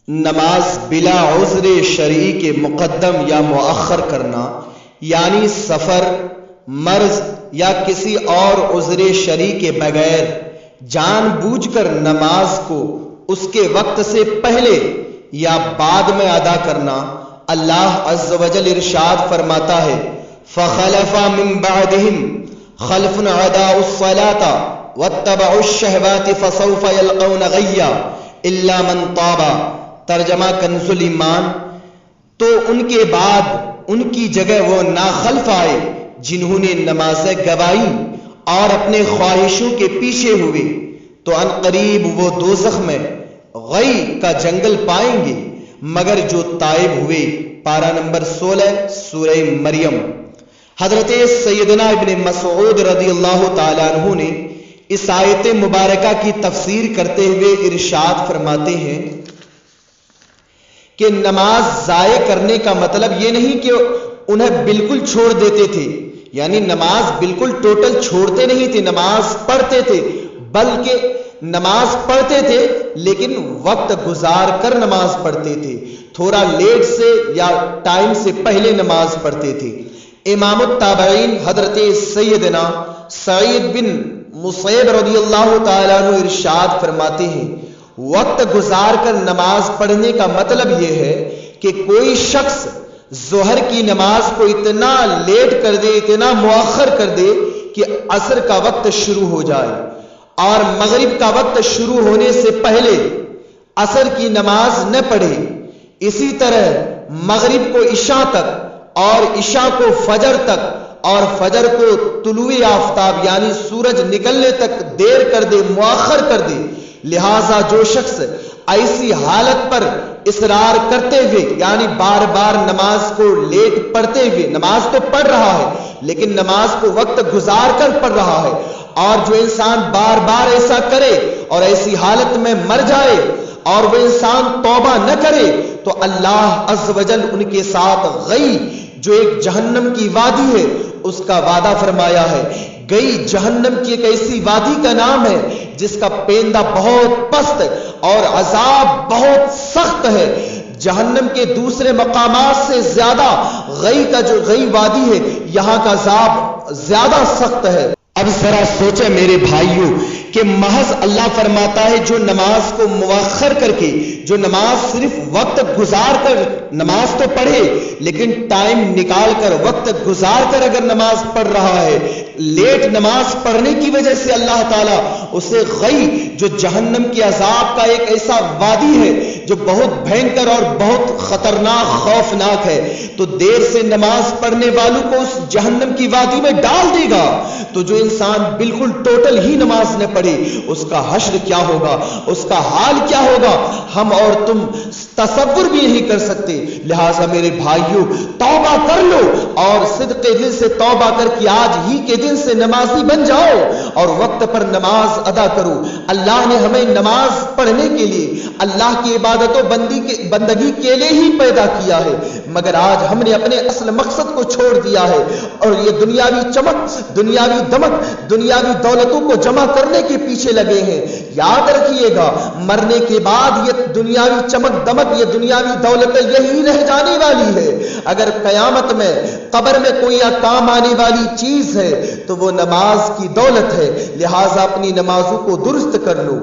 نماز بلا عذر شرعی کے مقدم یا مؤخر کرنا، یعنی سفر، مرض یا کسی اور عذر شرعی کے بغیر جان بوجھ کر نماز کو اس کے وقت سے پہلے یا بعد میں ادا کرنا، اللہ عز و جل ارشاد فرماتا ہے فَخَلَفَ مِن بَعْدِهِمْ خَلْفٌ أَضَاعُوا الصَّلَاةَ وَاتَّبَعُوا الشَّهَوَاتِ فَسَوْفَ يَلْقَوْنَ غَيًّا إِلَّا مَن تَابَ۔ ترجمہ کنز الایمان، تو ان کے بعد ان کی جگہ وہ ناخلف آئے جنہوں نے نمازیں گوائی اور اپنے خواہشوں کے پیچھے ہوئے، تو ان قریب وہ دوزخ میں غی کا جنگل پائیں گے مگر جو تائب ہوئے۔ پارہ نمبر 16 سورہ مریم۔ حضرت سیدنا ابن مسعود رضی اللہ تعالیٰ عنہ نے اس آیت مبارکہ کی تفسیر کرتے ہوئے ارشاد فرماتے ہیں کہ نماز ضائع کرنے کا مطلب یہ نہیں کہ انہیں بالکل چھوڑ دیتے تھے، یعنی نماز بالکل ٹوٹل چھوڑتے نہیں تھے، نماز پڑھتے تھے، بلکہ نماز پڑھتے تھے لیکن وقت گزار کر نماز پڑھتے تھے، تھوڑا لیٹ سے یا ٹائم سے پہلے نماز پڑھتے تھے۔ امام التابعین حضرت سیدنا سعید بن مسیب رضی اللہ تعالیٰ عنہ ارشاد فرماتے ہیں وقت گزار کر نماز پڑھنے کا مطلب یہ ہے کہ کوئی شخص ظہر کی نماز کو اتنا لیٹ کر دے، اتنا مؤخر کر دے کہ عصر کا وقت شروع ہو جائے اور مغرب کا وقت شروع ہونے سے پہلے عصر کی نماز نہ پڑھے، اسی طرح مغرب کو عشاء تک اور عشاء کو فجر تک اور فجر کو طلوع آفتاب یعنی سورج نکلنے تک دیر کر دے، مؤخر کر دے۔ لہٰذا جو شخص ایسی حالت پر اصرار کرتے ہوئے یعنی بار بار نماز کو لیٹ پڑھتے ہوئے، نماز تو پڑھ رہا ہے لیکن نماز کو وقت گزار کر پڑھ رہا ہے، اور جو انسان بار بار ایسا کرے اور ایسی حالت میں مر جائے اور وہ انسان توبہ نہ کرے تو اللہ عز و جل ان کے ساتھ غی جو ایک جہنم کی وادی ہے اس کا وعدہ فرمایا ہے۔ گئی جہنم کی ایک ایسی وادی کا نام ہے جس کا پیندہ بہت پست اور عذاب بہت سخت ہے۔ جہنم کے دوسرے مقامات سے زیادہ غی کا جو غی وادی ہے یہاں کا عذاب زیادہ سخت ہے۔ اب ذرا سوچیں میرے بھائیوں کہ محض اللہ فرماتا ہے جو نماز کو مؤخر کر کے، جو نماز صرف وقت گزار کر نماز تو پڑھے لیکن ٹائم نکال کر وقت گزار کر اگر نماز پڑھ رہا ہے، لیٹ نماز پڑھنے کی وجہ سے اللہ تعالیٰ اسے غی جو جہنم کے عذاب کا ایک ایسا وادی ہے جو بہت بھینکر اور بہت خطرناک خوفناک ہے، تو دیر سے نماز پڑھنے والوں کو اس جہنم کی وادی میں ڈال دے گا۔ تو جو انسان بالکل ٹوٹل ہی نماز نہ پڑھے اس کا حشر کیا ہوگا، اس کا حال کیا ہوگا، ہم اور تم تصور بھی نہیں کر سکتے۔ لہٰذا میرے بھائیوں توبہ کر لو اور صدق دل سے توبہ کر کے آج ہی کے دن سے نمازی بن جاؤ اور وقت پر نماز ادا کرو۔ اللہ نے ہمیں نماز پڑھنے کے لیے، اللہ کی عبادت و بندگی کے لیے ہی پیدا کیا ہے، مگر آج ہم نے اپنے اصل مقصد کو چھوڑ دیا ہے اور یہ دنیاوی چمک، دنیاوی دمک، دنیاوی دولتوں کو جمع کرنے کے پیچھے لگے ہیں۔ یاد رکھیے گا مرنے کے بعد یہ دنیاوی چمک دمک، یہ دنیاوی دولت یہی رہ جانے والی ہے۔ اگر قیامت میں قبر میں کوئی کام آنے والی چیز ہے تو وہ نماز کی دولت ہے، لہٰذا اپنی نمازوں کو درست کر لو۔